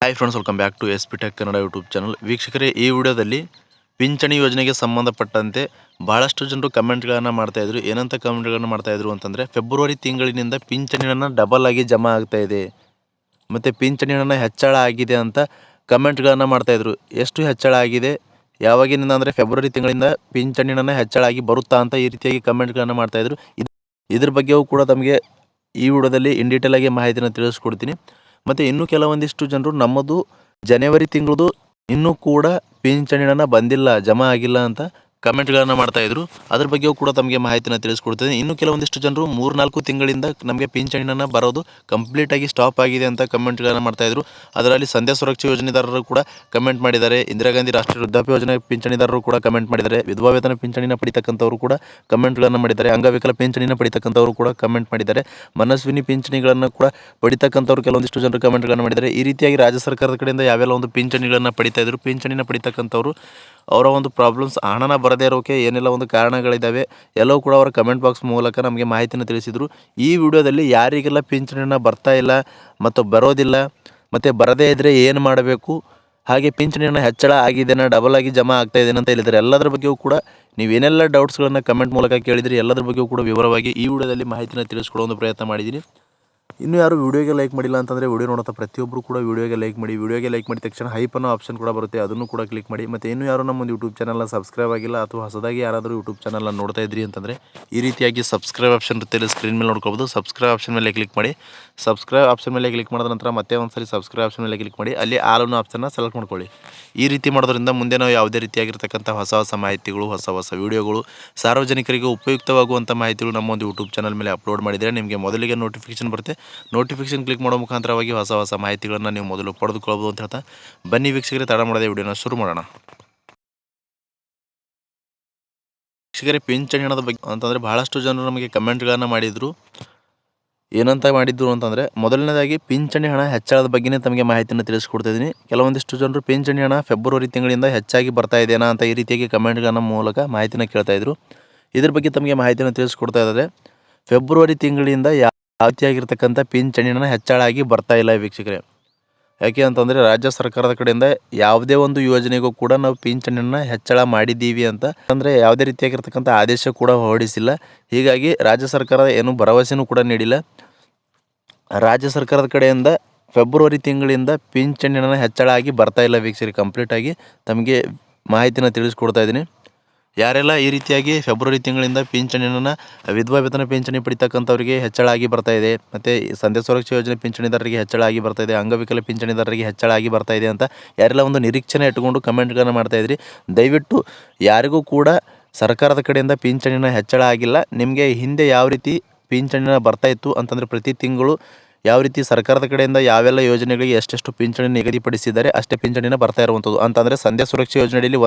Hi friends, welcome back to S P tech Kannada YouTube channel. ವೀಕ್ಷಕರೇ, ಈ ವಿಡಿಯೋದಲ್ಲಿ ಪಿಂಚಣಿ ಯೋಜನೆಗೆ ಸಂಬಂಧಪಟ್ಟಂತೆ ಭಾಳಷ್ಟು ಜನರು ಕಮೆಂಟ್ಗಳನ್ನು ಮಾಡ್ತಾಯಿದ್ರು. ಏನಂತ ಕಮೆಂಟ್ಗಳನ್ನು ಮಾಡ್ತಾಯಿದ್ರು ಅಂತಂದರೆ, ಫೆಬ್ರವರಿ ತಿಂಗಳಿನಿಂದ ಪಿಂಚಣಿ ಹಣ ಡಬಲ್ ಆಗಿ ಜಮಾ ಆಗ್ತಾ ಇದೆ ಮತ್ತು ಪಿಂಚಣಿ ಹಣ ಹೆಚ್ಚಳ ಆಗಿದೆ ಅಂತ ಕಮೆಂಟ್ಗಳನ್ನು ಮಾಡ್ತಾಯಿದ್ರು. ಎಷ್ಟು ಹೆಚ್ಚಳ ಆಗಿದೆ, ಯಾವಾಗಿನಿಂದ ಅಂದರೆ ಫೆಬ್ರವರಿ ತಿಂಗಳಿಂದ ಪಿಂಚಣಿ ಹಣ ಹೆಚ್ಚಳ ಆಗಿ ಬರುತ್ತಾ ಅಂತ ಈ ರೀತಿಯಾಗಿ ಕಮೆಂಟ್ಗಳನ್ನು ಮಾಡ್ತಾಯಿದ್ರು. ಇದ್ರ ಬಗ್ಗೆಯೂ ಕೂಡ ತಮಗೆ ಈ ವಿಡಿಯೋದಲ್ಲಿ ಇನ್ ಡೀಟೇಲ್ ಆಗಿ ಮಾಹಿತಿನ ತಿಳಿಸ್ಕೊಡ್ತೀನಿ. ಮತ್ತು ಇನ್ನೂ ಕೆಲವೊಂದಿಷ್ಟು ಜನರು ನಮ್ಮದು ಜನವರಿ ತಿಂಗಳದು ಇನ್ನೂ ಕೂಡ ಪಿಂಚಣಿ ಹಣ ಬಂದಿಲ್ಲ, ಜಮಾ ಆಗಿಲ್ಲ ಅಂತ ಕಮೆಂಟ್ಗಳನ್ನು ಮಾಡ್ತಾಯಿದ್ರು. ಅದ್ರ ಬಗ್ಗೆಯೂ ಕೂಡ ತಮಗೆ ಮಾಹಿತಿನ ತಿಳಿಸ್ಕೊಡ್ತೀನಿ. ಇನ್ನು ಕೆಲವೊಂದಿಷ್ಟು ಜನರು 3-4 ತಿಂಗಳಿಂದ ನಮಗೆ ಪಿಂಚಣಿ ಹಣ ಬರೋದು ಕಂಪ್ಲೀಟಾಗಿ ಸ್ಟಾಪ್ ಆಗಿದೆ ಅಂತ ಕಮೆಂಟ್ಗಳನ್ನು ಮಾಡ್ತಾಯಿದ್ರು. ಅದರಲ್ಲಿ ಸಂಧ್ಯಾ ಸುರಕ್ಷಾ ಯೋಜನೆದಾರರು ಕೂಡ ಕಮೆಂಟ್ ಮಾಡಿದ್ದಾರೆ. ಇಂದಿರಾ ಗಾಂಧಿ ರಾಷ್ಟ್ರೀಯ ವೃದ್ಧಾಪ್ಯ ಯೋಜನೆ ಪಿಂಚಣಿದಾರರು ಕೂಡ ಕಮೆಂಟ್ ಮಾಡಿದ್ದಾರೆ. ವಿಧವಾ ವೇತನ ಪಿಂಚಣಿನ ಪಡಿತಕ್ಕಂಥವ್ರು ಕೂಡ ಕಮೆಂಟ್ಗಳನ್ನು ಮಾಡಿದ್ದಾರೆ. ಅಂಗವಿಕಲ ಪಿಂಚಣಿನ ಪಡಿತಕ್ಕಂಥವ್ರು ಕೂಡ ಕಮೆಂಟ್ ಮಾಡಿದ್ದಾರೆ. ಮನಸ್ವಿನಿ ಪಿಂಚಣಿಗಳನ್ನು ಕೂಡ ಪಡಿತಕ್ಕಂಥವ್ರು ಕೆಲವೊಂದಿಷ್ಟು ಜನರು ಕಮೆಂಟ್ಗಳನ್ನು ಮಾಡಿದ್ದಾರೆ. ಈ ರೀತಿಯಾಗಿ ರಾಜ್ಯ ಸರ್ಕಾರದ ಕಡೆಯಿಂದ ಯಾವೆಲ್ಲ ಒಂದು ಪಿಂಚಣಿಗಳನ್ನು ಪಡಿತಾ ಇದ್ರು, ಪಿಂಚಣಿನ ಪಡಿತಕ್ಕಂಥವ್ರು ಅವರ ಒಂದು ಪ್ರಾಬ್ಲಮ್ಸ್, ಹಣನ ಬರದೇ ಇರೋಕ್ಕೆ ಏನೆಲ್ಲ ಒಂದು ಕಾರಣಗಳಿದ್ದಾವೆ ಎಲ್ಲವೂ ಕೂಡ ಅವರ ಕಮೆಂಟ್ ಬಾಕ್ಸ್ ಮೂಲಕ ನಮಗೆ ಮಾಹಿತಿನ ತಿಳಿಸಿದರು. ಈ ವಿಡಿಯೋದಲ್ಲಿ ಯಾರಿಗೆಲ್ಲ ಪಿಂಚಣಿ ಹಣ ಬರ್ತಾ ಇಲ್ಲ ಮತ್ತು ಬರೋದಿಲ್ಲ ಮತ್ತು ಬರದೇ ಇದ್ದರೆ ಏನು ಮಾಡಬೇಕು, ಹಾಗೆ ಪಿಂಚಣಿ ಹಣ ಹೆಚ್ಚಳ ಆಗಿದೆನಾ, ಡಬಲ್ ಆಗಿ ಜಮಾ ಆಗ್ತಾ ಇದೆನಾ ಅಂತ ಹೇಳಿದ್ದಾರೆ. ಎಲ್ಲದರ ಬಗ್ಗೆಯೂ ಕೂಡ ನೀವೇನೆಲ್ಲ ಡೌಟ್ಸ್ಗಳನ್ನು ಕಮೆಂಟ್ ಮೂಲಕ ಕೇಳಿದಿರಿ, ಎಲ್ಲದರ ಬಗ್ಗೆಯೂ ಕೂಡ ವಿವರವಾಗಿ ಈ ವಿಡಿಯೋದಲ್ಲಿ ಮಾಹಿತಿನ ತಿಳಿಸ್ಕೊಡೋ ಒಂದು ಪ್ರಯತ್ನ ಮಾಡಿದ್ದೀನಿ. ಇನ್ನೂ ಯಾರು ವಿಡಿಯೋಗೆ ಲೈಕ್ ಮಾಡಿಲ್ಲ ಅಂತಂದರೆ ವಿಡಿಯೋ ನೋಡುತ್ತಾ ಪ್ರತಿಯೊಬ್ಬರು ಕೂಡ ವಿಡಿಯೋಗೆ ಲೈಕ್ ಮಾಡಿ. ವಿಡಿಯೋಗೆ ಲೈಕ್ ಮಾಡಿದ ತಕ್ಷಣ ಹೈಪ್ ಅನ್ನೋ ಆಪ್ಷನ್ ಕೂಡ ಬರುತ್ತೆ, ಅದನ್ನು ಕೂಡ ಕ್ಲಿಕ್ ಮಾಡಿ. ಮತ್ತು ಇನ್ನೂ ಯಾರು ನಮ್ಮ ಒಂದು ಯೂಟ್ಯೂಬ್ ಚಾನಲ್ನ ಸಬ್ಸ್ಕ್ರೈಬ್ ಆಗಿಲ್ಲ ಅಥವಾ ಹೊಸದಾಗಿ ಯಾರಾದರೂ ಯೂಟ್ಯೂಬ್ ಚಾನಲ್ನ ನೋಡ್ತಾ ಇದ್ರಿ ಅಂತಂದರೆ ಈ ರೀತಿಯಾಗಿ ಸಬ್ಸ್ಕ್ರೈಬ್ ಆಪ್ಷನ್ ಇರುತ್ತೆ, ಸ್ಕ್ರೀನ್ ಮೇಲೆ ನೋಡ್ಕೊಬೋದು. ಸಬ್ಸ್ಕ್ರೈಬ್ ಆಪ್ಷನ್ ಮೇಲೆ ಕ್ಲಿಕ್ ಮಾಡಿ. ಸಬ್ಸ್ಕ್ರೈಬ್ ಆಪ್ಷನ್ ಮೇಲೆ ಕ್ಲಿಕ್ ಮಾಡಿದ ನಂತರ ಮತ್ತೆ ಒಂದ್ಸರಿ ಸಬ್ಸ್ಕ್ರೈಬ್ ಆಪ್ಷನ್ ಮೇಲೆ ಕ್ಲಿಕ್ ಮಾಡಿ. ಅಲ್ಲಿ ಆಲ್ ಅನ್ನೋ ಆಪ್ಷನ್ನ ಸೆಲೆಕ್ಟ್ ಮಾಡ್ಕೊಳ್ಳಿ. ಈ ರೀತಿ ಮಾಡೋದ್ರಿಂದ ಮುಂದೆ ನಾವು ಯಾವುದೇ ರೀತಿಯಾಗಿರ್ತಕ್ಕಂಥ ಹೊಸ ಹೊಸ ಮಾಹಿತಿಗಳು, ಹೊಸ ವಿಡಿಯೋಗಳು, ಸಾರ್ವಜನಿಕರಿಗೆ ಉಪಯುಕ್ತವಾಗುವಂಥ ಮಾಹಿತಿಗಳು ನಮ್ಮ ಒಂದು ಯೂಟ್ಯೂಬ್ ಚಾನಲ್ ಮೇಲೆ ಅಪ್ಲೋಡ್ ಮಾಡಿದರೆ ನಿಮಗೆ ಮೊದಲಿಗೆ ನೋಟಿಫಿಕೇಶನ್ ಬರುತ್ತೆ. ನೋಟಿಫಿಕೇಶನ್ ಕ್ಲಿಕ್ ಮಾಡೋ ಮುಖಾಂತರವಾಗಿ ಹೊಸ ಮಾಹಿತಿಗಳನ್ನು ನೀವು ಮೊದಲು ಪಡೆದುಕೊಳ್ಳಬಹುದು ಅಂತ ಹೇಳ್ತಾ, ಬನ್ನಿ ವೀಕ್ಷಕರೇ, ತಡ ಮಾಡದೆ ವಿಡಿಯೋನ ಶುರು ಮಾಡೋಣ. ವೀಕ್ಷಕರೇ, ಪಿಂಚಣಿ ಹಣದ ಬಗ್ಗೆ ಅಂತಂದರೆ ಬಹಳಷ್ಟು ಜನರು ನಮಗೆ ಕಮೆಂಟ್ಗಳನ್ನು ಮಾಡಿದರು. ಏನಂತ ಮಾಡಿದ್ರು ಅಂತಂದರೆ, ಮೊದಲನೇದಾಗಿ ಪಿಂಚಣಿ ಹಣ ಹೆಚ್ಚಳದ ಬಗ್ಗೆನೇ ತಮಗೆ ಮಾಹಿತಿಯನ್ನು ತಿಳಿಸ್ಕೊಡ್ತಿದ್ದೀನಿ. ಕೆಲವೊಂದಿಷ್ಟು ಜನರು ಪಿಂಚಣಿ ಹಣ ಫೆಬ್ರವರಿ ತಿಂಗಳಿಂದ ಹೆಚ್ಚಾಗಿ ಬರ್ತಾ ಇದೆಯಾ ಅಂತ ಈ ರೀತಿಯಾಗಿ ಕಮೆಂಟ್ಗಳ ಮೂಲಕ ಮಾಹಿತಿನ ಕೇಳ್ತಾಯಿದ್ರು. ಇದ್ರ ಬಗ್ಗೆ ತಮಗೆ ಮಾಹಿತಿಯನ್ನು ತಿಳಿಸ್ಕೊಡ್ತಾ ಇದ್ದಾರೆ. ಫೆಬ್ರವರಿ ತಿಂಗಳಿಂದ ಯಾವ ರೀತಿಯಾಗಿರ್ತಕ್ಕಂಥ ಪಿಂಚಣಿ ಹಣ ಹೆಚ್ಚಳ ಆಗಿ ಬರ್ತಾ ಇಲ್ಲ ವೀಕ್ಷಕರೇ. ಯಾಕೆ ಅಂತಂದರೆ ರಾಜ್ಯ ಸರ್ಕಾರದ ಕಡೆಯಿಂದ ಯಾವುದೇ ಒಂದು ಯೋಜನೆಗೂ ಕೂಡ ನಾವು ಪಿಂಚಣಿ ಹಣ ಹೆಚ್ಚಳ ಮಾಡಿದ್ದೀವಿ ಅಂತ ಅಂದರೆ ಯಾವುದೇ ರೀತಿಯಾಗಿರ್ತಕ್ಕಂಥ ಆದೇಶ ಕೂಡ ಹೊರಡಿಸಿಲ್ಲ. ಹೀಗಾಗಿ ರಾಜ್ಯ ಸರ್ಕಾರ ಏನು ಭರವಸೆನೂ ಕೂಡ ನೀಡಿಲ್ಲ. ರಾಜ್ಯ ಸರ್ಕಾರದ ಕಡೆಯಿಂದ ಫೆಬ್ರವರಿ ತಿಂಗಳಿಂದ ಪಿಂಚಣಿ ಹಣ ಹೆಚ್ಚಳ ಆಗಿ ಬರ್ತಾ ಇಲ್ಲ ವೀಕ್ಷಕರೇ. ಕಂಪ್ಲೀಟಾಗಿ ತಮಗೆ ಮಾಹಿತಿನ ತಿಳಿಸ್ಕೊಡ್ತಾ ಇದ್ದೀನಿ. ಯಾರೆಲ್ಲ ಈ ರೀತಿಯಾಗಿ ಫೆಬ್ರವರಿ ತಿಂಗಳಿಂದ ಪಿಂಚಣಿ ಹಣ, ವಿಧವಾ ವೇತನ ಪಿಂಚಣಿ ಪಡಿತಕ್ಕಂಥವರಿಗೆ ಹೆಚ್ಚಳ ಆಗಿ ಬರ್ತಾ ಇದೆ, ಮತ್ತು ಸಂಧ್ಯಾ ಸುರಕ್ಷಾ ಯೋಜನೆ ಪಿಂಚಣಿದಾರರಿಗೆ ಹೆಚ್ಚಳ ಆಗಿ ಬರ್ತಾ ಇದೆ, ಅಂಗವಿಕಲ ಪಿಂಚಣಿದಾರರಿಗೆ ಹೆಚ್ಚಳ ಆಗಿ ಬರ್ತಾ ಇದೆ ಅಂತ ಯಾರೆಲ್ಲ ಒಂದು ನಿರೀಕ್ಷಣೆ ಇಟ್ಟುಕೊಂಡು ಕಮೆಂಟ್ಗಳನ್ನು ಮಾಡ್ತಾಯಿದ್ರಿ, ದಯವಿಟ್ಟು ಯಾರಿಗೂ ಕೂಡ ಸರ್ಕಾರದ ಕಡೆಯಿಂದ ಪಿಂಚಣಿ ಹಣ ಹೆಚ್ಚಳ ಆಗಿಲ್ಲ. ನಿಮಗೆ ಹಿಂದೆ ಯಾವ ರೀತಿ ಪಿಂಚಣಿ ಹಣ ಬರ್ತಾ ಇತ್ತು ಅಂತಂದರೆ ಪ್ರತಿ ತಿಂಗಳು ಯಾವ ರೀತಿ ಸರ್ಕಾರದ ಕಡೆಯಿಂದ ಯಾವೆಲ್ಲ ಯೋಜನೆಗಳಿಗೆ ಎಷ್ಟೆಷ್ಟು ಪಿಂಚಣಿ ನಿಗದಿಪಡಿಸಿದ್ದಾರೆ ಅಷ್ಟೇ ಪಿಂಚಣಿನ ಬರ್ತಾ ಇರುವಂಥದ್ದು. ಅಂತಂದರೆ ಸಂಧ್ಯಾ ಸುರಕ್ಷಾ ಯೋಜನೆಯಲ್ಲಿ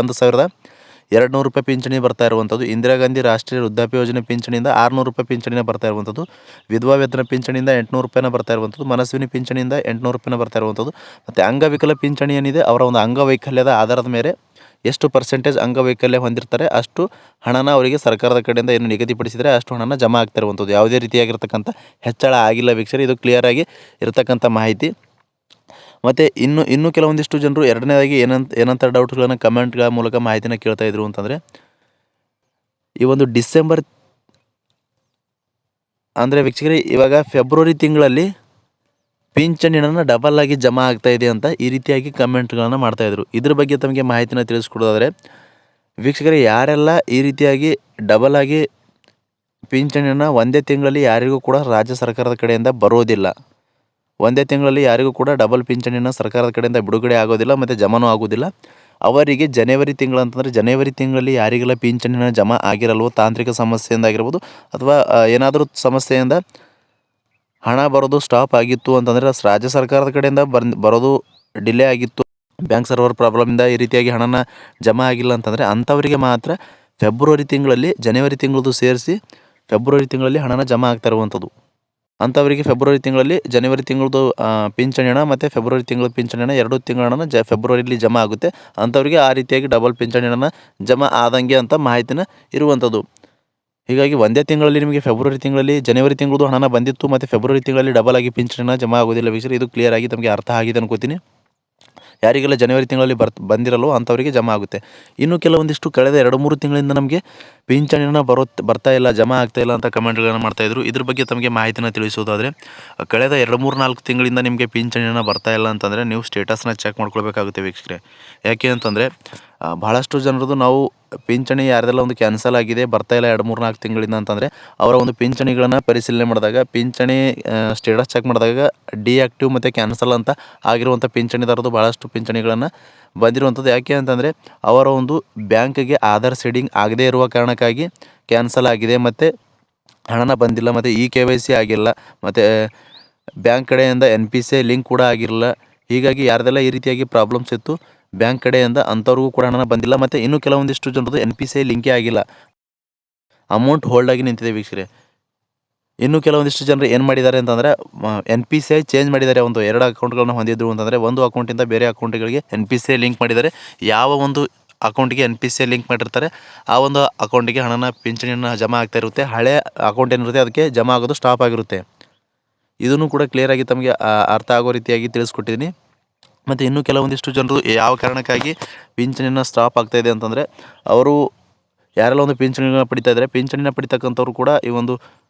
1,200 ರೂಪಾಯಿ ಪಿಂಚಣಿ ಬರ್ತಾ ಇರುವಂಥದ್ದು, ಇಂದಿರಾ ಗಾಂಧಿ ರಾಷ್ಟ್ರೀಯ ವೃದ್ಧಾಪ್ಯ ಯೋಜನೆ ಪಿಂಚಣಿಯಿಂದ 600 ರೂಪಾಯಿ ಪಿಂಚಣಿನ ಬರ್ತಾ ಇರುವಂಥದ್ದು, ವಿಧವಾ ವೇತನ ಪಿಂಚಣಿಯಿಂದ 800 ರೂಪಾಯಿನ ಬರ್ತಾ ಇರುವಂಥದ್ದು, ಮನಸ್ವಿನಿ ಪಿಂಚಣಿಯಿಂದ 800 ರೂಪಾಯಿನ ಬರ್ತಾ ಇರುವಂಥದ್ದು, ಮತ್ತು ಅಂಗವಿಕಲ ಪಿಂಚಣಿ ಏನಿದೆ ಅವರ ಒಂದು ಅಂಗವೈಕಲ್ಯದ ಆಧಾರದ ಮೇಲೆ ಎಷ್ಟು ಪರ್ಸೆಂಟೇಜ್ ಅಂಗವೈಕಲ್ಯ ಹೊಂದಿರ್ತಾರೆ ಅಷ್ಟು ಹಣನ ಅವರಿಗೆ ಸರ್ಕಾರದ ಕಡೆಯಿಂದ ಏನು ನಿಗದಿಪಡಿಸಿದರೆ ಅಷ್ಟು ಹಣನ ಜಮಾ ಆಗ್ತಾ ಇರುವಂಥದ್ದು. ಯಾವುದೇ ರೀತಿಯಾಗಿರ್ತಕ್ಕಂಥ ಹೆಚ್ಚಳ ಆಗಿಲ್ಲ ವೀಕ್ಷಕರೇ. ಇದು ಕ್ಲಿಯರಾಗಿ ಇರತಕ್ಕಂಥ ಮಾಹಿತಿ. ಮತ್ತು ಇನ್ನೂ ಕೆಲವೊಂದಿಷ್ಟು ಜನರು ಎರಡನೇದಾಗಿ ಏನಂತ ಡೌಟ್ಗಳನ್ನು ಕಮೆಂಟ್ಗಳ ಮೂಲಕ ಮಾಹಿತಿನ ಕೇಳ್ತಾ ಇದ್ರು ಅಂತಂದರೆ, ಈ ಒಂದು ಡಿಸೆಂಬರ್ ಅಂದರೆ ವೀಕ್ಷಕರೇ ಇವಾಗ ಫೆಬ್ರವರಿ ತಿಂಗಳಲ್ಲಿ ಪಿಂಚಣಿ ಹಣ ಡಬಲ್ ಆಗಿ ಜಮಾ ಆಗ್ತಾ ಇದೆ ಅಂತ ಈ ರೀತಿಯಾಗಿ ಕಮೆಂಟ್ಗಳನ್ನು ಮಾಡ್ತಾಯಿದ್ರು. ಇದ್ರ ಬಗ್ಗೆ ತಮಗೆ ಮಾಹಿತಿನ ತಿಳಿಸ್ಕೊಡೋದಾದರೆ ವೀಕ್ಷಕರೇ, ಯಾರೆಲ್ಲ ಈ ರೀತಿಯಾಗಿ ಡಬಲ್ ಆಗಿ ಪಿಂಚಣಿ ಹಣ ಒಂದೇ ತಿಂಗಳಲ್ಲಿ ಯಾರಿಗೂ ಕೂಡ ರಾಜ್ಯ ಸರ್ಕಾರದ ಕಡೆಯಿಂದ ಬರೋದಿಲ್ಲ, ಒಂದೇ ತಿಂಗಳಲ್ಲಿ ಯಾರಿಗೂ ಕೂಡ ಡಬಲ್ ಪಿಂಚಣಿನ ಸರ್ಕಾರದ ಕಡೆಯಿಂದ ಬಿಡುಗಡೆ ಆಗೋದಿಲ್ಲ ಮತ್ತು ಜಮಾನೂ ಆಗೋದಿಲ್ಲ, ಅವರಿಗೆ ಜನವರಿ ತಿಂಗಳು ಅಂತಂದರೆ ಜನವರಿ ತಿಂಗಳಲ್ಲಿ ಯಾರಿಗೆಲ್ಲ ಪಿಂಚಣಿನ ಜಮಾ ಆಗಿರಲ್ವೋ, ತಾಂತ್ರಿಕ ಸಮಸ್ಯೆಯಿಂದ ಆಗಿರ್ಬೋದು ಅಥವಾ ಏನಾದರೂ ಸಮಸ್ಯೆಯಿಂದ ಹಣ ಬರೋದು ಸ್ಟಾಪ್ ಆಗಿತ್ತು ಅಂತಂದರೆ, ರಾಜ್ಯ ಸರ್ಕಾರದ ಕಡೆಯಿಂದ ಬರೋದು ಡಿಲೇ ಆಗಿತ್ತು, ಬ್ಯಾಂಕ್ ಸರ್ವರ್ ಪ್ರಾಬ್ಲಮಿಂದ ಈ ರೀತಿಯಾಗಿ ಹಣನ ಜಮಾ ಆಗಿಲ್ಲ ಅಂತಂದರೆ ಅಂಥವರಿಗೆ ಮಾತ್ರ ಫೆಬ್ರವರಿ ತಿಂಗಳಲ್ಲಿ ಜನವರಿ ತಿಂಗಳದ್ದು ಸೇರಿಸಿ ಫೆಬ್ರವರಿ ತಿಂಗಳಲ್ಲಿ ಹಣನ ಜಮಾ ಆಗ್ತಾ ಇರುವಂಥದ್ದು. ಅಂಥವರಿಗೆ ಫೆಬ್ರವರಿ ತಿಂಗಳಲ್ಲಿ ಜನವರಿ ತಿಂಗಳದ್ದು ಪಿಂಚಣಿ ಹಣ ಮತ್ತು ಫೆಬ್ರವರಿ ತಿಂಗಳ ಪಿಂಚಣಿ ಹಣ 2 ತಿಂಗಳ ಹಣನ ಫೆಬ್ರವರಿಲಿ ಜಮಾ ಆಗುತ್ತೆ. ಅಂಥವರಿಗೆ ಆ ರೀತಿಯಾಗಿ ಡಬಲ್ ಪಿಂಚಣಿ ಹಣನ ಜಮಾ ಆದಂಗೆ ಅಂತ ಮಾಹಿತಿನ ಇರುವಂಥದ್ದು. ಹೀಗಾಗಿ ಒಂದೇ ತಿಂಗಳಲ್ಲಿ ನಿಮಗೆ ಫೆಬ್ರವರಿ ತಿಂಗಳಲ್ಲಿ ಜನವರಿ ತಿಂಗಳದ್ದು ಹಣನ ಬಂದಿತ್ತು ಮತ್ತು ಫೆಬ್ರವರಿ ತಿಂಗಳಲ್ಲಿ ಡಬಲ್ ಆಗಿ ಪಿಂಚಣಿನ ಜಮಾ ಆಗೋದಿಲ್ಲ ವೀಕ್ಷಕರೇ. ಇದು ಕ್ಲಿಯರ್ ಆಗಿ ತಮಗೆ ಅರ್ಥ ಆಗಿದೆ ಅನ್ಕೋತೀನಿ. ಯಾರಿಗೆಲ್ಲ ಜನವರಿ ತಿಂಗಳಲ್ಲಿ ಬಂದಿರಲ್ವೋ ಅಂಥವರಿಗೆ ಜಮಾ ಆಗುತ್ತೆ. ಇನ್ನು ಕೆಲವೊಂದಿಷ್ಟು ಕಳೆದ 2-3 ತಿಂಗಳಿಂದ ನಮಗೆ ಪಿಂಚಣಿನ ಬರ್ತಾ ಇಲ್ಲ, ಜಮಾ ಆಗ್ತಾ ಇಲ್ಲ ಅಂತ ಕಮೆಂಟ್ಗಳನ್ನು ಮಾಡ್ತಾಯಿದ್ರು. ಇದ್ರ ಬಗ್ಗೆ ತಮಗೆ ಮಾಹಿತಿನ ತಿಳಿಸುವುದಾದರೆ, ಕಳೆದ 2-3-4 ತಿಂಗಳಿಂದ ನಿಮಗೆ ಪಿಂಚಣಿನ ಬರ್ತಾ ಇಲ್ಲ ಅಂತಂದರೆ ನೀವು ಸ್ಟೇಟಸ್ನ ಚೆಕ್ ಮಾಡ್ಕೊಳ್ಬೇಕಾಗುತ್ತೆ ವೀಕ್ಷಕರೇ. ಯಾಕೆ ಅಂತಂದರೆ ಭಾಳಷ್ಟು ಜನರದು ನಾವು ಪಿಂಚಣಿ ಯಾರ್ದೆಲ್ಲ ಒಂದು ಕ್ಯಾನ್ಸಲ್ ಆಗಿದೆ, ಬರ್ತಾ ಇಲ್ಲ 2-3-4 ತಿಂಗಳಿಂದ ಅಂತಂದರೆ ಅವರ ಒಂದು ಪಿಂಚಣಿಗಳನ್ನು ಪರಿಶೀಲನೆ ಮಾಡಿದಾಗ ಪಿಂಚಣಿ ಸ್ಟೇಟಸ್ ಚೆಕ್ ಮಾಡಿದಾಗ ಡಿಆಕ್ಟಿವ್ ಮತ್ತು ಕ್ಯಾನ್ಸಲ್ ಅಂತ ಆಗಿರುವಂಥ ಪಿಂಚಣಿದಾರದು ಭಾಳಷ್ಟು ಪಿಂಚಣಿಗಳನ್ನು ಬಂದಿರುವಂಥದ್ದು. ಯಾಕೆ ಅಂತಂದರೆ ಅವರ ಒಂದು ಬ್ಯಾಂಕ್ಗೆ ಆಧಾರ್ ಸೀಡಿಂಗ್ ಆಗದೇ ಇರುವ ಕಾರಣಕ್ಕಾಗಿ ಕ್ಯಾನ್ಸಲ್ ಆಗಿದೆ, ಮತ್ತು ಹಣನ ಬಂದಿಲ್ಲ, ಮತ್ತು KYC ಆಗಿಲ್ಲ, ಮತ್ತು ಬ್ಯಾಂಕ್ ಕಡೆಯಿಂದ NPCI ಲಿಂಕ್ ಕೂಡ ಆಗಿರಲಿಲ್ಲ. ಹೀಗಾಗಿ ಯಾರ್ದೆಲ್ಲ ಈ ರೀತಿಯಾಗಿ ಪ್ರಾಬ್ಲಮ್ಸ್ ಇತ್ತು ಬ್ಯಾಂಕ್ ಕಡೆಯಿಂದ ಅಂಥವ್ರಿಗೂ ಕೂಡ ಹಣ ಬಂದಿಲ್ಲ. ಮತ್ತು ಇನ್ನೂ ಕೆಲವೊಂದಿಷ್ಟು ಜನರದು NPCI ಲಿಂಕೇ ಆಗಿಲ್ಲ, ಅಮೌಂಟ್ ಹೋಲ್ಡ್ ಆಗಿ ನಿಂತಿದೆ ವೀಕ್ಷಕರೇ. ಇನ್ನು ಕೆಲವೊಂದಿಷ್ಟು ಜನರು ಏನು ಮಾಡಿದ್ದಾರೆ ಅಂತಂದರೆ NPCI ಚೇಂಜ್ ಮಾಡಿದ್ದಾರೆ. ಒಂದು 2 ಅಕೌಂಟ್ಗಳನ್ನ ಹೊಂದಿದ್ರು ಅಂತಂದರೆ ಒಂದು ಅಕೌಂಟಿಂದ ಬೇರೆ ಅಕೌಂಟ್ಗಳಿಗೆ NPCI ಲಿಂಕ್ ಮಾಡಿದ್ದಾರೆ. ಯಾವ ಒಂದು ಅಕೌಂಟಿಗೆ NPCI ಲಿಂಕ್ ಮಾಡಿರ್ತಾರೆ ಆ ಒಂದು ಅಕೌಂಟಿಗೆ ಹಣನ ಪಿಂಚಣಿಯನ್ನು ಜಮಾ ಆಗ್ತಾ ಇರುತ್ತೆ. ಹಳೆ ಅಕೌಂಟ್ ಏನಿರುತ್ತೆ ಅದಕ್ಕೆ ಜಮಾ ಆಗೋದು ಸ್ಟಾಪ್ ಆಗಿರುತ್ತೆ. ಇದನ್ನು ಕೂಡ ಕ್ಲಿಯರಾಗಿ ತಮಗೆ ಅರ್ಥ ಆಗೋ ರೀತಿಯಾಗಿ ತಿಳಿಸ್ಕೊಟ್ಟಿದ್ದೀನಿ. ಮತ್ತು ಇನ್ನೂ ಕೆಲವೊಂದಿಷ್ಟು ಜನರು ಯಾವ ಕಾರಣಕ್ಕಾಗಿ ಪಿಂಚಣಿನ ಸ್ಟಾಪ್ ಆಗ್ತಾಯಿದೆ ಅಂತಂದರೆ, ಅವರು ಯಾರೆಲ್ಲ ಒಂದು ಪಿಂಚಣಿನ ಪಡಿತಾ ಇದ್ದಾರೆ, ಪಿಂಚಣಿನ ಪಡಿತಕ್ಕಂಥವ್ರು ಕೂಡ ಈ ಒಂದು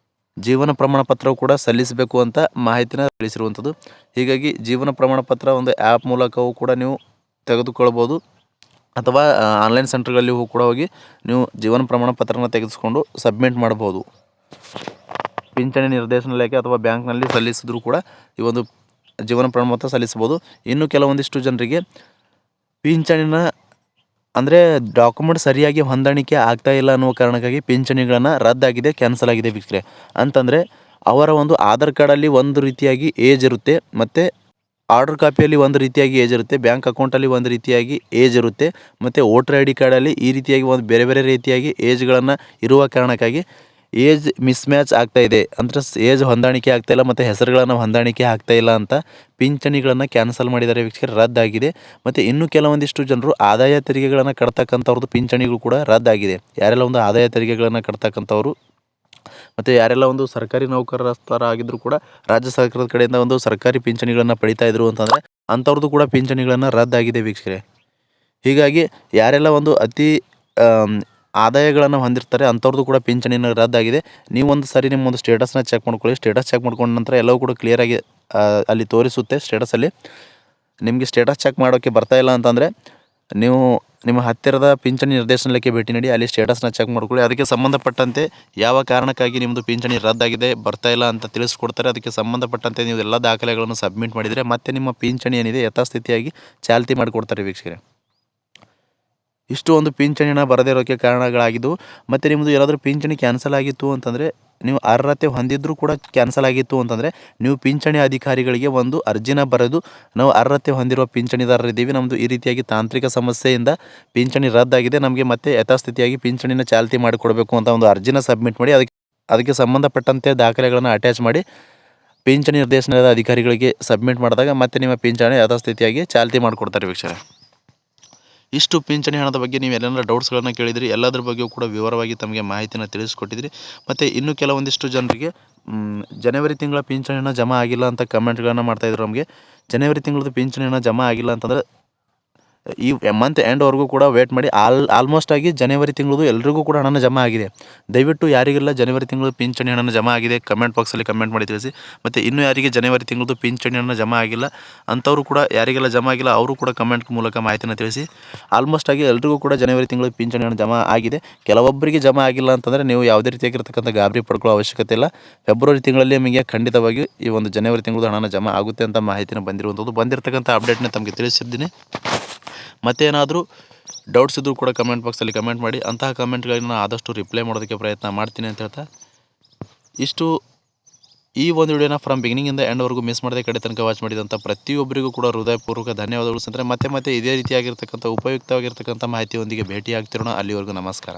ಜೀವನ ಪ್ರಮಾಣ ಪತ್ರವು ಕೂಡ ಸಲ್ಲಿಸಬೇಕು ಅಂತ ಮಾಹಿತಿನ ತಿಳಿಸಿರುವಂಥದ್ದು. ಹೀಗಾಗಿ ಜೀವನ ಪ್ರಮಾಣ ಪತ್ರ ಒಂದು ಆ್ಯಪ್ ಮೂಲಕವೂ ಕೂಡ ನೀವು ತೆಗೆದುಕೊಳ್ಬೋದು, ಅಥವಾ ಆನ್ಲೈನ್ ಸೆಂಟರ್ಗಳಲ್ಲಿ ಕೂಡ ಹೋಗಿ ನೀವು ಜೀವನ ಪ್ರಮಾಣ ಪತ್ರನ ತೆಗೆದುಕೊಂಡು ಸಬ್ಮಿಟ್ ಮಾಡ್ಬೋದು. ಪಿಂಚಣಿ ನಿರ್ದೇಶನಾಲಯಕ್ಕೆ ಅಥವಾ ಬ್ಯಾಂಕ್ನಲ್ಲಿ ಸಲ್ಲಿಸಿದ್ರು ಕೂಡ ಈ ಒಂದು ಜೀವನ ಪ್ರಮಾಣ ಪತ್ರ ಸಲ್ಲಿಸ್ಬೋದು. ಇನ್ನು ಕೆಲವೊಂದಿಷ್ಟು ಜನರಿಗೆ ಪಿಂಚಣಿನ ಅಂದರೆ ಡಾಕ್ಯುಮೆಂಟ್ ಸರಿಯಾಗಿ ಹೊಂದಾಣಿಕೆ ಆಗ್ತಾ ಇಲ್ಲ ಅನ್ನುವ ಕಾರಣಕ್ಕಾಗಿ ಪಿಂಚಣಿಗಳನ್ನು ರದ್ದಾಗಿದೆ, ಕ್ಯಾನ್ಸಲ್ ಆಗಿದೆ ವೀಕ್ಷಕರೇ. ಅಂತಂದರೆ ಅವರ ಒಂದು ಆಧಾರ್ ಕಾರ್ಡಲ್ಲಿ ಒಂದು ರೀತಿಯಾಗಿ ಏಜ್ ಇರುತ್ತೆ, ಮತ್ತು ಆರ್ಡರ್ ಕಾಪಿಯಲ್ಲಿ ಒಂದು ರೀತಿಯಾಗಿ ಏಜ್ ಇರುತ್ತೆ, ಬ್ಯಾಂಕ್ ಅಕೌಂಟಲ್ಲಿ ಒಂದು ರೀತಿಯಾಗಿ ಏಜ್ ಇರುತ್ತೆ, ಮತ್ತು ವೋಟರ್ ID ಕಾರ್ಡಲ್ಲಿ ಈ ರೀತಿಯಾಗಿ ಒಂದು ಬೇರೆ ಬೇರೆ ರೀತಿಯಾಗಿ ಏಜ್ಗಳನ್ನು ಇರುವ ಕಾರಣಕ್ಕಾಗಿ ಏಜ್ ಮಿಸ್ಮ್ಯಾಚ್ ಆಗ್ತಾಯಿದೆ, ಅಂದರೆ ಏಜ್ ಹೊಂದಾಣಿಕೆ ಆಗ್ತಾಯಿಲ್ಲ ಮತ್ತು ಹೆಸರುಗಳನ್ನು ಹೊಂದಾಣಿಕೆ ಆಗ್ತಾಯಿಲ್ಲ ಅಂತ ಪಿಂಚಣಿಗಳನ್ನು ಕ್ಯಾನ್ಸಲ್ ಮಾಡಿದ್ದಾರೆ ವೀಕ್ಷಕರೇ, ರದ್ದಾಗಿದೆ. ಮತ್ತು ಇನ್ನೂ ಕೆಲವೊಂದಿಷ್ಟು ಜನರು ಆದಾಯ ತೆರಿಗೆಗಳನ್ನು ಕಟ್ತಕ್ಕಂಥವ್ರದ್ದು ಪಿಂಚಣಿಗಳು ಕೂಡ ರದ್ದಾಗಿದೆ. ಯಾರೆಲ್ಲ ಒಂದು ಆದಾಯ ತೆರಿಗೆಗಳನ್ನು ಕಟ್ತಕ್ಕಂಥವ್ರು ಮತ್ತು ಯಾರೆಲ್ಲ ಒಂದು ಸರ್ಕಾರಿ ನೌಕರರ ಆಗಿದ್ದರೂ ಕೂಡ ರಾಜ್ಯ ಸರ್ಕಾರದ ಕಡೆಯಿಂದ ಒಂದು ಸರ್ಕಾರಿ ಪಿಂಚಣಿಗಳನ್ನು ಪಡಿತಾ ಇದ್ರು ಅಂತಂದರೆ ಅಂಥವ್ರದ್ದು ಕೂಡ ಪಿಂಚಣಿಗಳನ್ನು ರದ್ದಾಗಿದೆ ವೀಕ್ಷಕರೇ. ಹೀಗಾಗಿ ಯಾರೆಲ್ಲ ಒಂದು ಅತಿ ಆದಾಯಗಳನ್ನು ಹೊಂದಿರ್ತಾರೆ ಅಂಥವ್ರದ್ದು ಕೂಡ ಪಿಂಚಣಿನ ರದ್ದಾಗಿದೆ. ನೀವು ಒಂದು ಸಾರಿ ನಿಮ್ಮ ಒಂದು ಸ್ಟೇಟಸ್ನ ಚೆಕ್ ಮಾಡ್ಕೊಳ್ಳಿ. ಸ್ಟೇಟಸ್ ಚೆಕ್ ಮಾಡ್ಕೊಂಡ ನಂತರ ಎಲ್ಲವೂ ಕೂಡ ಕ್ಲಿಯರಾಗಿ ಅಲ್ಲಿ ತೋರಿಸುತ್ತೆ. ಸ್ಟೇಟಸಲ್ಲಿ ನಿಮಗೆ ಸ್ಟೇಟಸ್ ಚೆಕ್ ಮಾಡೋಕ್ಕೆ ಬರ್ತಾ ಇಲ್ಲ ಅಂತಂದರೆ ನೀವು ನಿಮ್ಮ ಹತ್ತಿರದ ಪಿಂಚಣಿ ನಿರ್ದೇಶನಾಲಯಕ್ಕೆ ಭೇಟಿ ನೀಡಿ ಅಲ್ಲಿ ಸ್ಟೇಟಸ್ನ ಚೆಕ್ ಮಾಡ್ಕೊಳ್ಳಿ. ಅದಕ್ಕೆ ಸಂಬಂಧಪಟ್ಟಂತೆ ಯಾವ ಕಾರಣಕ್ಕಾಗಿ ನಿಮ್ಮದು ಪಿಂಚಣಿ ರದ್ದಾಗಿದೆ, ಬರ್ತಾ ಇಲ್ಲ ಅಂತ ತಿಳಿಸ್ಕೊಡ್ತಾರೆ. ಅದಕ್ಕೆ ಸಂಬಂಧಪಟ್ಟಂತೆ ನೀವು ಎಲ್ಲ ದಾಖಲೆಗಳನ್ನು ಸಬ್ಮಿಟ್ ಮಾಡಿದರೆ ಮತ್ತೆ ನಿಮ್ಮ ಪಿಂಚಣಿ ಏನಿದೆ ಯಥಾಸ್ಥಿತಿಯಾಗಿ ಚಾಲ್ತಿ ಮಾಡಿಕೊಡ್ತಾರೆ ವೀಕ್ಷಕರೇ. ಇಷ್ಟು ಒಂದು ಪಿಂಚಣಿನ ಬರದೇ ಇರೋಕ್ಕೆ ಕಾರಣಗಳಾಗಿದ್ದವು. ಮತ್ತು ನಿಮ್ಮದು ಏನಾದರೂ ಪಿಂಚಣಿ ಕ್ಯಾನ್ಸಲ್ ಆಗಿತ್ತು ಅಂತಂದರೆ, ನೀವು ಅರ್ಹತೆ ಹೊಂದಿದ್ದರೂ ಕೂಡ ಕ್ಯಾನ್ಸಲ್ ಆಗಿತ್ತು ಅಂತಂದರೆ ನೀವು ಪಿಂಚಣಿ ಅಧಿಕಾರಿಗಳಿಗೆ ಒಂದು ಅರ್ಜಿನ ಬರೆದು, ನಾವು ಅರ್ಹತೆ ಹೊಂದಿರುವ ಪಿಂಚಣಿದಾರರಿದ್ದೀವಿ, ನಮ್ಮದು ಈ ರೀತಿಯಾಗಿ ತಾಂತ್ರಿಕ ಸಮಸ್ಯೆಯಿಂದ ಪಿಂಚಣಿ ರದ್ದಾಗಿದೆ, ನಮಗೆ ಮತ್ತೆ ಯಥಾಸ್ಥಿತಿಯಾಗಿ ಪಿಂಚಣಿನ ಚಾಲ್ತಿ ಮಾಡಿಕೊಡಬೇಕು ಅಂತ ಒಂದು ಅರ್ಜಿನ ಸಬ್ಮಿಟ್ ಮಾಡಿ ಅದಕ್ಕೆ ಸಂಬಂಧಪಟ್ಟಂತೆ ದಾಖಲೆಗಳನ್ನು ಅಟ್ಯಾಚ್ ಮಾಡಿ ಪಿಂಚಣಿ ನಿರ್ದೇಶನಾಲಯದ ಅಧಿಕಾರಿಗಳಿಗೆ ಸಬ್ಮಿಟ್ ಮಾಡಿದಾಗ ಮತ್ತೆ ನಿಮ್ಮ ಪಿಂಚಣಿ ಯಥಾಸ್ಥಿತಿಯಾಗಿ ಚಾಲ್ತಿ ಮಾಡಿಕೊಡ್ತಾರೆ ವೀಕ್ಷಕರೇ. ಇಷ್ಟು ಪಿಂಚಣಿ ಹಣದ ಬಗ್ಗೆ ನೀವು ಎಲ್ಲೆಲ್ಲ ಡೌಟ್ಸ್ಗಳನ್ನು ಕೇಳಿದಿರಿ, ಎಲ್ಲದ್ರ ಬಗ್ಗೆಯೂ ಕೂಡ ವಿವರವಾಗಿ ತಮಗೆ ಮಾಹಿತಿನ ತಿಳಿಸ್ಕೊಟ್ಟಿದ್ರಿ. ಮತ್ತು ಇನ್ನೂ ಕೆಲವೊಂದಿಷ್ಟು ಜನರಿಗೆ ಜನವರಿ ತಿಂಗಳ ಪಿಂಚಣಿ ಹಣ ಜಮಾ ಆಗಿಲ್ಲ ಅಂತ ಕಮೆಂಟ್ಗಳನ್ನು ಮಾಡ್ತಾಯಿದ್ರು. ನಮಗೆ ಜನವರಿ ತಿಂಗಳದ್ದು ಪಿಂಚಣಿ ಹಣ ಜಮಾ ಆಗಿಲ್ಲ ಅಂತಂದರೆ ಈ ಮಂತ್ ಎಂಡ್ವರೆಗೂ ಕೂಡ ವೇಟ್ ಮಾಡಿ. ಆಲ್ಮೋಸ್ಟ್ ಆಗಿ ಜನವರಿ ತಿಂಗಳದು ಎಲ್ರಿಗೂ ಕೂಡ ಹಣನ ಜಮಾ ಆಗಿದೆ. ದಯವಿಟ್ಟು ಯಾರಿಗೆಲ್ಲ ಜನವರಿ ತಿಂಗಳು ಪಿಂಚಣಿ ಹಣನ ಜಮಾ ಆಗಿದೆ ಕಮೆಂಟ್ ಬಾಕ್ಸಲ್ಲಿ ಕಮೆಂಟ್ ಮಾಡಿ ತಿಳಿಸಿ. ಮತ್ತು ಇನ್ನೂ ಯಾರಿಗೆ ಜನವರಿ ತಿಂಗಳದು ಪಿಂಚಣಿ ಹಣ ಜಮಾ ಆಗಿಲ್ಲ ಅಂಥವರು ಕೂಡ, ಯಾರಿಗೆಲ್ಲ ಜಮಾ ಆಗಿಲ್ಲ ಅವರು ಕೂಡ ಕಮೆಂಟ್ ಮೂಲಕ ಮಾಹಿತಿನ ತಿಳಿಸಿ. ಆಲ್ಮೋಸ್ಟ್ ಆಗಿ ಎಲ್ರಿಗೂ ಕೂಡ ಜನವರಿ ತಿಂಗಳು ಪಿಂಚಣಿ ಹಣ ಜಮಾ ಆಗಿದೆ. ಕೆಲವೊಬ್ಬರಿಗೆ ಜಮಾ ಆಗಿಲ್ಲ ಅಂತಂದರೆ ನೀವು ಯಾವುದೇ ರೀತಿಯಾಗಿರ್ತಕ್ಕಂಥ ಗಾಬರಿ ಪಡ್ಕೊಳ್ಳೋ ಅವಶ್ಯಕತೆ ಇಲ್ಲ. ಫೆಬ್ರವರಿ ತಿಂಗಳಲ್ಲಿ ನಿಮಗೆ ಖಂಡಿತವಾಗಿ ಈ ಒಂದು ಜನವರಿ ತಿಂಗಳದು ಹಣನ ಜಮಾ ಆಗುತ್ತೆ ಅಂತ ಮಾಹಿತಿನ ಬಂದಿರತಕ್ಕಂಥ ಅಪ್ಡೇಟ್ನ ತಮಗೆ ತಿಳಿಸಿದ್ದೀನಿ. ಮತ್ತೇನಾದರೂ ಡೌಟ್ಸ್ ಇದ್ದರೂ ಕೂಡ ಕಮೆಂಟ್ ಬಾಕ್ಸಲ್ಲಿ ಕಮೆಂಟ್ ಮಾಡಿ. ಅಂತಹ ಕಮೆಂಟ್ಗಳಿಗೆ ನಾನು ಆದಷ್ಟು ರಿಪ್ಲೈ ಮಾಡೋದಕ್ಕೆ ಪ್ರಯತ್ನ ಮಾಡ್ತೀನಿ ಅಂತ ಹೇಳ್ತಾ, ಇಷ್ಟು ಈ ಒಂದು ವಿಡಿಯೋನ ಫ್ರಮ್ ಬಿಗಿನಿಂಗಿಂದ ಎಂಡ್ವರೆಗೂ ಮಿಸ್ ಮಾಡದೆ ಕಡೆ ತನಕ ವಾಚ್ ಮಾಡಿದಂಥ ಪ್ರತಿಯೊಬ್ಬರಿಗೂ ಕೂಡ ಹೃದಯಪೂರ್ವಕ ಧನ್ಯವಾದಗಳು. ಮತ್ತೆ ಇದೇ ರೀತಿಯಾಗಿರ್ತಕ್ಕಂಥ ಉಪಯುಕ್ತವಾಗಿರ್ತಕ್ಕಂಥ ಮಾಹಿತಿಯೊಂದಿಗೆ ಭೇಟಿ ಆಗ್ತಿರೋಣ. ಅಲ್ಲಿವರೆಗೂ ನಮಸ್ಕಾರ.